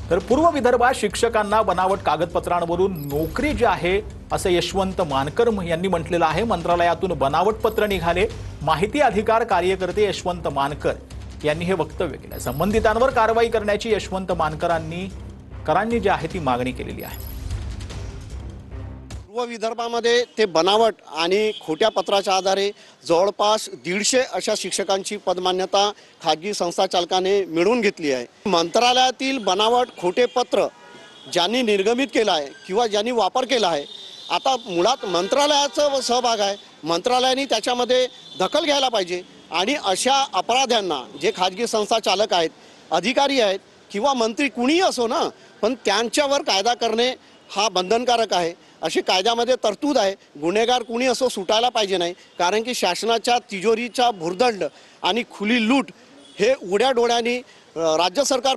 तर पूर्व विदर्भात शिक्षकांना बनावट कागदपत्रांवरून नोकरी जी आहे असं यशवंत मानकर यांनी म्हटलेलं आहे। मंत्रालयातून बनावट पत्र निघाले। माहिती अधिकार कार्यकर्ते यशवंत मानकर यांनी हे वक्तव्य केलं। संबंधितांवर कारवाई करण्याची यशवंत मानकरांनी जी आहे ती मागणी केलेली आहे। पूर्व विदर्भामध्ये ते बनावट आणि खोट्या पत्राच्या आधारे जवळपास 150 अशा शिक्षकांची पदमान्यता खाजगी संस्था चालकाने मिळवून घेतली आहे। मंत्रालयातील बनावट खोटे पत्र ज्यांनी निर्गमित केलं आहे किंवा ज्यांनी वापर केला आहे, आता मुळात मंत्रालयाचा सहभाग आहे। मंत्रालयाने त्याच्यामध्ये दखल घ्यायला पाहिजे आणि अशा अपराध्यांना जे खाजगी संस्था चालक आहेत, अधिकारी आहेत किंवा मंत्री कुणीही असो ना, पण त्यांच्यावर कायदा करणे हा बंधनकारक आहे। अशी कायद्यामध्ये तरतूद आहे। गुन्हेगार कुणी असो सुटायला पाहिजे नाही, कारण की शासनाच्या तिजोरीचा भुर्दंड आणि खुली लूट हे उघड्या डोळ्यांनी राज्य सरकार